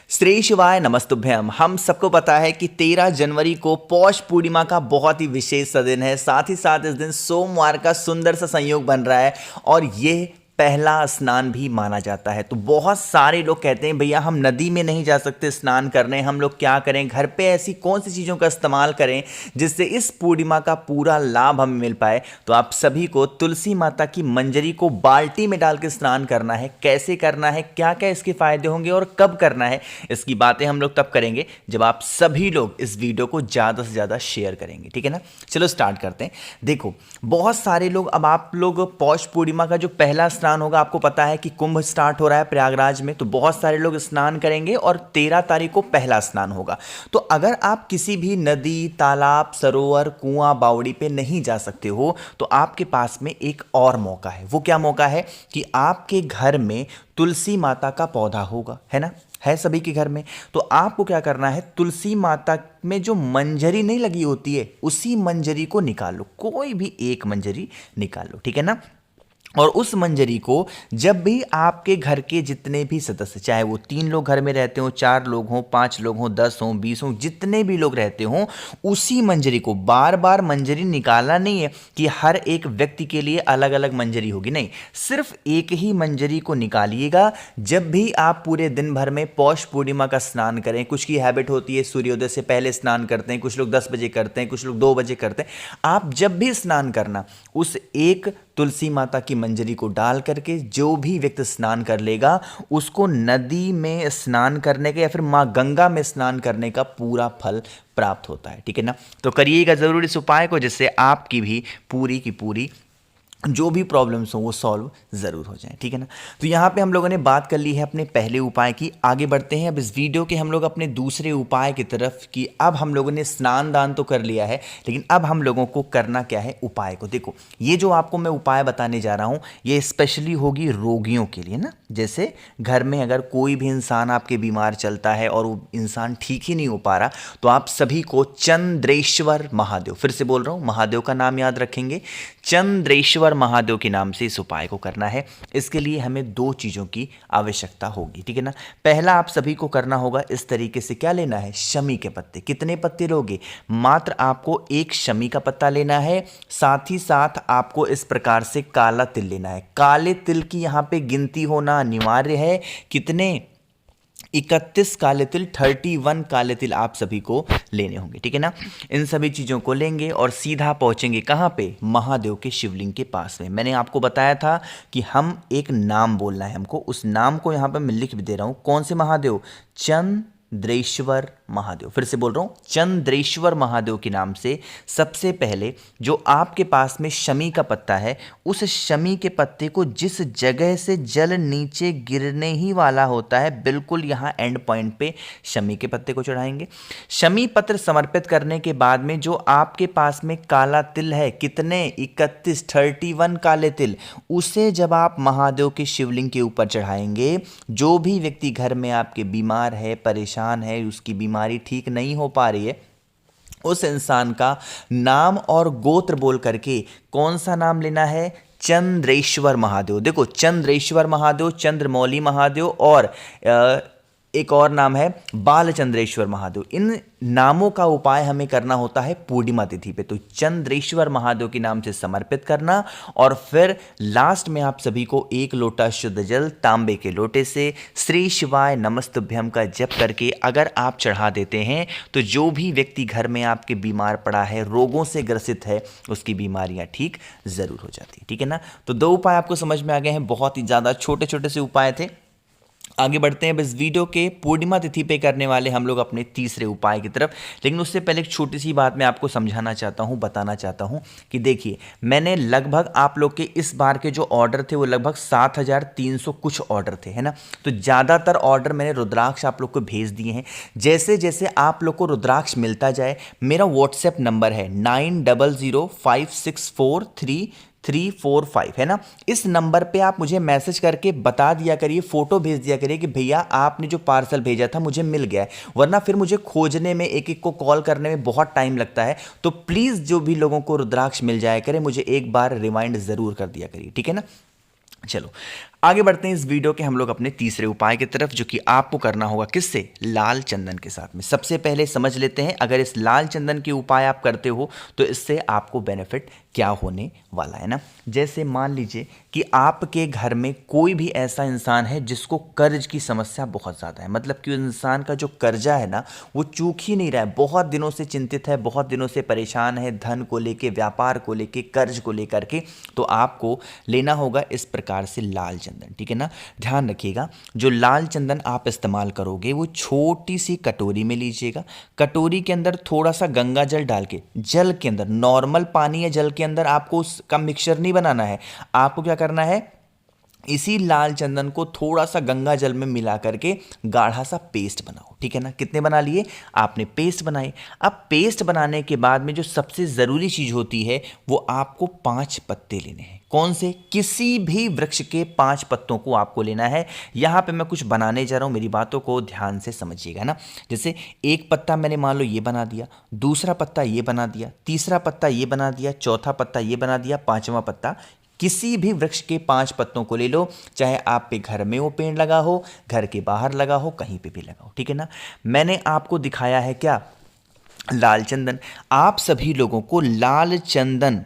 श्री शिवाय नमस्तुभ्यम। हम सबको पता है कि 13 जनवरी को पौष पूर्णिमा का बहुत ही विशेष सा दिन है। साथ ही साथ इस दिन सोमवार का सुंदर सा संयोग बन रहा है और ये पहला स्नान भी माना जाता है। तो बहुत सारे लोग कहते हैं भैया हम नदी में नहीं जा सकते स्नान करने, हम लोग क्या करें, घर पे ऐसी कौन सी चीज़ों का इस्तेमाल करें जिससे इस पूर्णिमा का पूरा लाभ हमें मिल पाए। तो आप सभी को तुलसी माता की मंजरी को बाल्टी में डाल के स्नान करना है। कैसे करना है, क्या क्या इसके फायदे होंगे और कब करना है, इसकी बातें हम लोग तब करेंगे जब आप सभी लोग इस वीडियो को ज़्यादा से ज़्यादा शेयर करेंगे। ठीक है ना, चलो स्टार्ट करते हैं। देखो बहुत सारे लोग, अब आप लोग पौष पूर्णिमा का जो पहला स्नान होगा, आपको पता है कि कुंभ स्टार्ट हो रहा है प्रयागराज में, तो बहुत सारे लोग स्नान करेंगे और 13 तारीख को पहला स्नान होगा। तो अगर आप किसी भी नदी, तालाब, सरोवर, कुआं, बावड़ी पे नहीं जा सकते हो तो आपके पास में एक और मौका है। वो क्या मौका है कि आपके घर में तुलसी माता का पौधा होगा, है ना, है सभी के घर में। तो आपको क्या करना है, तुलसी माता में जो मंजरी नहीं लगी होती है उसी मंजरी को निकालो, कोई भी एक मंजरी निकाल लो, ठीक है ना। और उस मंजरी को जब भी आपके घर के जितने भी सदस्य, चाहे वो 3 लोग घर में रहते हो, 4 लोग हों, 5 लोग हों, 10 हों, 20 हों, जितने भी लोग रहते हों, उसी मंजरी को, बार बार मंजरी निकालना नहीं है कि हर एक व्यक्ति के लिए अलग अलग मंजरी होगी, नहीं, सिर्फ एक ही मंजरी को निकालिएगा। जब भी आप पूरे दिन भर में पौष पूर्णिमा का स्नान करें, कुछ की हैबिट होती है सूर्योदय से पहले स्नान करते हैं, कुछ लोग 10 बजे करते हैं, कुछ लोग 2 बजे करते हैं, आप जब भी स्नान करना उस एक तुलसी माता की मंजरी को डाल करके जो भी व्यक्ति स्नान कर लेगा उसको नदी में स्नान करने का या फिर माँ गंगा में स्नान करने का पूरा फल प्राप्त होता है। ठीक है ना, तो करिएगा जरूर इस उपाय को, जिससे आपकी भी पूरी की पूरी जो भी प्रॉब्लम्स हो वो सॉल्व ज़रूर हो जाए। ठीक है ना, तो यहाँ पे हम लोगों ने बात कर ली है अपने पहले उपाय की। आगे बढ़ते हैं अब इस वीडियो के हम लोग अपने दूसरे उपाय की तरफ कि अब हम लोगों ने स्नान दान तो कर लिया है, लेकिन अब हम लोगों को करना क्या है उपाय को। देखो ये जो आपको मैं उपाय बताने जा रहा हूँ ये स्पेशली होगी रोगियों के लिए ना। जैसे घर में अगर कोई भी इंसान आपके बीमार चलता है और वो इंसान ठीक ही नहीं हो पा रहा, तो आप सभी को चंद्रेश्वर महादेव, फिर से बोल रहा हूँ, महादेव का नाम याद रखेंगे, चंद्रेश्वर महादेव के नाम से इस उपाय को करना है। इसके लिए हमें 2 चीज़ों की आवश्यकता होगी। ठीक है ना, पहला आप सभी को करना होगा इस तरीके से, क्या लेना है, शमी के पत्ते। कितने पत्ते लोगे, मात्र आपको 1 शमी का पत्ता लेना है। साथ ही साथ आपको इस प्रकार से काला तिल लेना है। काले तिल की यहाँ पे गिनती होना अनिवार्य है। कितने, 31 काले तिल, 31 काले तिल आप सभी को लेने होंगे। ठीक है ना, इन सभी चीज़ों को लेंगे और सीधा पहुंचेंगे कहाँ पे, महादेव के शिवलिंग के पास में। मैंने आपको बताया था कि हम एक नाम बोलना है हमको, उस नाम को यहाँ पे मैं लिख भी दे रहा हूँ। कौन से महादेव, चंद्रेश्वर महादेव। फिर से बोल रहा हूँ, चंद्रेश्वर महादेव के नाम से सबसे पहले जो आपके पास में शमी का पत्ता है, उस शमी के पत्ते को जिस जगह से जल नीचे गिरने ही वाला होता है, बिल्कुल यहाँ एंड पॉइंट पे शमी के पत्ते को चढ़ाएंगे। शमी पत्र समर्पित करने के बाद में जो आपके पास में काला तिल है, कितने, 31 काले तिल, उसे जब आप महादेव के शिवलिंग के ऊपर चढ़ाएंगे, जो भी व्यक्ति घर में आपके बीमार है, परेशान है, उसकी बीमारी ठीक नहीं हो पा रही है, उस इंसान का नाम और गोत्र बोल करके, कौन सा नाम लेना है, चंद्रेश्वर महादेव। देखो चंद्रेश्वर महादेव, चंद्रमौली महादेव और एक और नाम है बालचंद्रेश्वर महादेव। इन नामों का उपाय हमें करना होता है पूर्णिमा तिथि पे। तो चंद्रेश्वर महादेव के नाम से समर्पित करना और फिर लास्ट में आप सभी को 1 लोटा शुद्ध जल तांबे के लोटे से श्री शिवाय नमस्तुभ्यम का जप करके अगर आप चढ़ा देते हैं तो जो भी व्यक्ति घर में आपके बीमार पड़ा है, रोगों से ग्रसित है, उसकी बीमारियां ठीक जरूर हो जाती है। ठीक है ना, तो 2 उपाय आपको समझ में आ गए हैं, बहुत ही ज़्यादा छोटे छोटे से उपाय थे। आगे बढ़ते हैं इस वीडियो के पूर्णिमा तिथि पे करने वाले हम लोग अपने तीसरे उपाय की तरफ। लेकिन उससे पहले एक छोटी सी बात मैं आपको समझाना चाहता हूँ, बताना चाहता हूँ कि देखिए मैंने लगभग आप लोग के इस बार के जो ऑर्डर थे वो लगभग 7300 कुछ ऑर्डर थे, है ना। तो ज़्यादातर ऑर्डर मैंने रुद्राक्ष आप लोग को भेज दिए हैं। जैसे जैसे आप लोग को रुद्राक्ष मिलता जाए, मेरा व्हाट्सएप नंबर है 9005643345, है ना। इस नंबर पे आप मुझे मैसेज करके बता दिया करिए, फोटो भेज दिया करिए कि भैया आपने जो पार्सल भेजा था मुझे मिल गया है, वरना फिर मुझे खोजने में, एक एक को कॉल करने में बहुत टाइम लगता है। तो प्लीज़ जो भी लोगों को रुद्राक्ष मिल जाया करे, मुझे एक बार रिमाइंड ज़रूर कर दिया करिए, ठीक है ना। चलो आगे बढ़ते हैं इस वीडियो के हम लोग अपने तीसरे उपाय की तरफ, जो कि आपको करना होगा किससे, लाल चंदन के साथ में। सबसे पहले समझ लेते हैं अगर इस लाल चंदन के उपाय आप करते हो तो इससे आपको बेनिफिट क्या होने वाला है ना। जैसे मान लीजिए कि आपके घर में कोई भी ऐसा इंसान है जिसको कर्ज की समस्या बहुत ज़्यादा है, मतलब कि उस इंसान का जो कर्जा है ना वो चूक ही नहीं रहा है, बहुत दिनों से चिंतित है, बहुत दिनों से परेशान है, धन को लेके, व्यापार को लेके, कर्ज को लेकर के। तो आपको लेना होगा इस प्रकार से लाल चंदन, ठीक है ना। ध्यान रखिएगा, जो लाल चंदन आप इस्तेमाल करोगे वो छोटी सी कटोरी में लीजिएगा। कटोरी के अंदर थोड़ा सा गंगा जल डाल के, जल के अंदर नॉर्मल पानी या जल के अंदर आपको उसका मिक्सचर नहीं बनाना है। आपको क्या करना है, इसी लाल चंदन को थोड़ा सा गंगा जल में मिला करके गाढ़ा सा पेस्ट बनाओ, ठीक है ना। कितने बना लिए आपने, पेस्ट बनाई। अब पेस्ट बनाने के बाद में जो सबसे ज़रूरी चीज़ होती है वो आपको 5 पत्ते लेने हैं। कौन से, किसी भी वृक्ष के 5 पत्तों को आपको लेना है। यहाँ पे मैं कुछ बनाने जा रहा हूँ, मेरी बातों को ध्यान से समझिएगा ना। जैसे एक पत्ता मैंने मान लो ये बना दिया, दूसरा पत्ता ये बना दिया, तीसरा पत्ता ये बना दिया, चौथा पत्ता ये बना दिया, 5वां पत्ता। किसी भी वृक्ष के 5 पत्तों को ले लो, चाहे आप पे घर में वो पेड़ लगा हो, घर के बाहर लगा हो, कहीं पे भी लगा हो, ठीक है ना। मैंने आपको दिखाया है क्या, लाल चंदन। आप सभी लोगों को लाल चंदन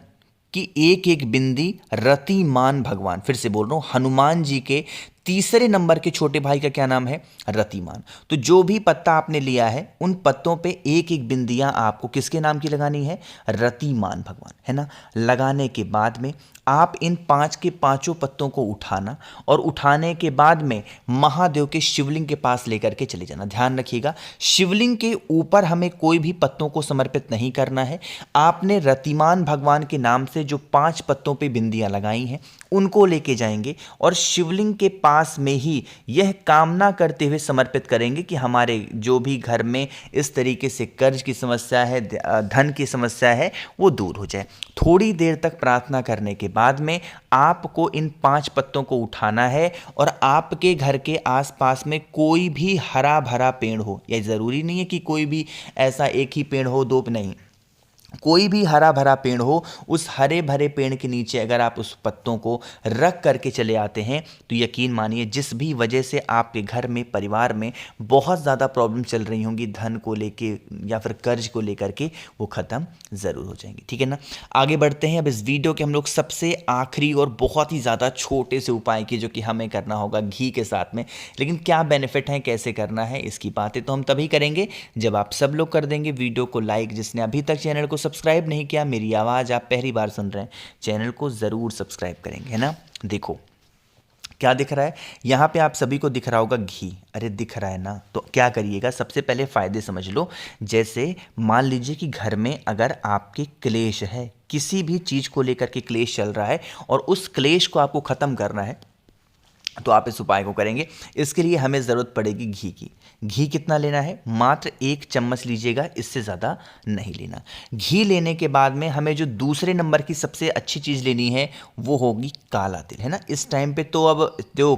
की एक एक बिंदी रतिमान भगवान, फिर से बोल रहा हूं, हनुमान जी के तीसरे नंबर के छोटे भाई का क्या नाम है, रतिमान। तो जो भी पत्ता आपने लिया है उन पत्तों पे एक एक बिंदियां आपको किसके नाम की लगानी है, रतिमान भगवान, है ना। लगाने के बाद में आप इन 5 के 5 पत्तों को उठाना, और उठाने के बाद में महादेव के शिवलिंग के पास लेकर के चले जाना। ध्यान रखिएगा, शिवलिंग के ऊपर हमें कोई भी पत्तों को समर्पित नहीं करना है। आपने रतिमान भगवान के नाम से जो 5 पत्तों पे बिंदियां लगाई हैं उनको लेके जाएंगे और शिवलिंग के पास में ही यह कामना करते हुए समर्पित करेंगे कि हमारे जो भी घर में इस तरीके से कर्ज की समस्या है, धन की समस्या है, वो दूर हो जाए। थोड़ी देर तक प्रार्थना करने के बाद में आपको इन 5 पत्तों को उठाना है और आपके घर के आसपास में कोई भी हरा भरा पेड़ हो, यह ज़रूरी नहीं है कि कोई भी ऐसा एक ही पेड़ हो, 2 नहीं, कोई भी हरा भरा पेड़ हो, उस हरे भरे पेड़ के नीचे अगर आप उस पत्तों को रख करके चले आते हैं तो यकीन मानिए जिस भी वजह से आपके घर में, परिवार में बहुत ज़्यादा प्रॉब्लम चल रही होंगी धन को लेके या फिर कर्ज को लेकर के, वो ख़त्म ज़रूर हो जाएंगी, ठीक है ना। आगे बढ़ते हैं। अब इस वीडियो के हम लोग सबसे आखिरी और बहुत ही ज़्यादा छोटे से उपाय की, जो कि हमें करना होगा घी के साथ में। लेकिन क्या बेनिफिट है, कैसे करना है, इसकी बातें तो हम तभी करेंगे जब आप सब लोग कर देंगे वीडियो को लाइक। जिसने अभी तक चैनल को सब्सक्राइब नहीं किया, मेरी आवाज़ आप पहली बार सुन रहे हैं, चैनल को ज़रूर सब्सक्राइब करेंगे, है ना। देखो क्या दिख रहा है यहाँ पे, आप सभी को दिख रहा होगा घी, अरे दिख रहा है ना। तो क्या करिएगा, सबसे पहले फ़ायदे समझ लो। जैसे मान लीजिए कि घर में अगर आपके क्लेश है, किसी भी चीज़ को लेकर के क्लेश चल रहा है और उस क्लेश को आपको ख़त्म करना है, तो आप इस उपाय को करेंगे। इसके लिए हमें ज़रूरत पड़ेगी घी की। घी कितना लेना है, मात्र 1 चम्मच लीजिएगा, इससे ज़्यादा नहीं लेना। घी लेने के बाद में हमें जो दूसरे नंबर की सबसे अच्छी चीज़ लेनी है वो होगी काला तिल, है ना। इस टाइम पे तो अब जो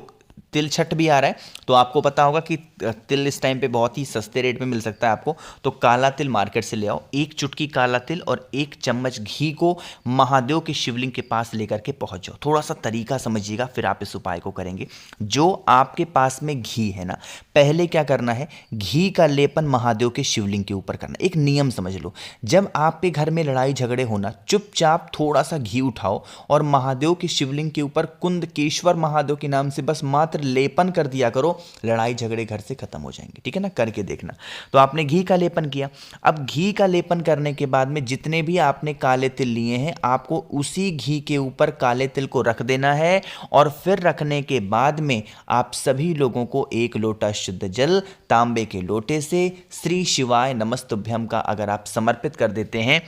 तिल छठ भी आ रहा है, तो आपको पता होगा कि तिल इस टाइम पे बहुत ही सस्ते रेट में मिल सकता है आपको। तो काला तिल मार्केट से ले आओ, 1 चुटकी काला तिल और 1 चम्मच घी को महादेव के शिवलिंग के पास लेकर के पहुंच जाओ। थोड़ा सा तरीका समझिएगा, फिर आप इस उपाय को करेंगे। जो आपके पास में घी है ना, पहले क्या करना है, घी का लेपन महादेव के शिवलिंग के ऊपर करना। एक नियम समझ लो, जब आपके घर में लड़ाई झगड़े होना, चुपचाप थोड़ा सा घी उठाओ और महादेव के शिवलिंग के ऊपर कुंदकेश्वर महादेव के नाम से बस मात्र लेपन कर दिया करो, लड़ाई झगड़े घर से खत्म हो जाएंगे, ठीक है ना। करके देखना। तो आपने घी का लेपन किया। अब घी का लेपन करने के बाद में जितने भी आपने काले तिल लिए हैं, आपको उसी घी के ऊपर काले तिल को रख देना है और फिर रखने के बाद में आप सभी लोगों को 1 लोटा शुद्ध जल तांबे के लोटे से श्री शिवाय नमस्तुभ्यम का अगर आप समर्पित कर देते हैं,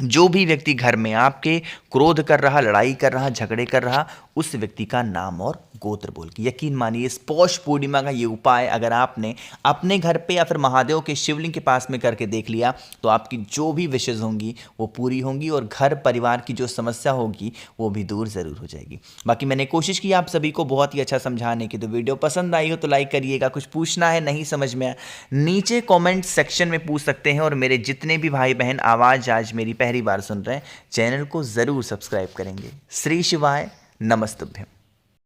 जो भी व्यक्ति घर में आपके क्रोध कर रहा, लड़ाई कर रहा, झगड़े कर रहा, उस व्यक्ति का नाम और गोत्र बोल के, यकीन मानिए इस पौष पूर्णिमा का ये उपाय अगर आपने अपने घर पे या फिर महादेव के शिवलिंग के पास में करके देख लिया, तो आपकी जो भी विशेष होंगी वो पूरी होंगी और घर परिवार की जो समस्या होगी वो भी दूर ज़रूर हो जाएगी। बाकी मैंने कोशिश की आप सभी को बहुत ही अच्छा समझाने की। तो वीडियो पसंद आई हो तो लाइक करिएगा। कुछ पूछना है, नहीं समझ में आया, नीचे कॉमेंट सेक्शन में पूछ सकते हैं। और मेरे जितने भी भाई बहन आवाज़ आज मेरी पहली बार सुन रहे हैं, चैनल को ज़रूर सब्सक्राइब करेंगे। श्री शिवाय नमस्तुभ्यम।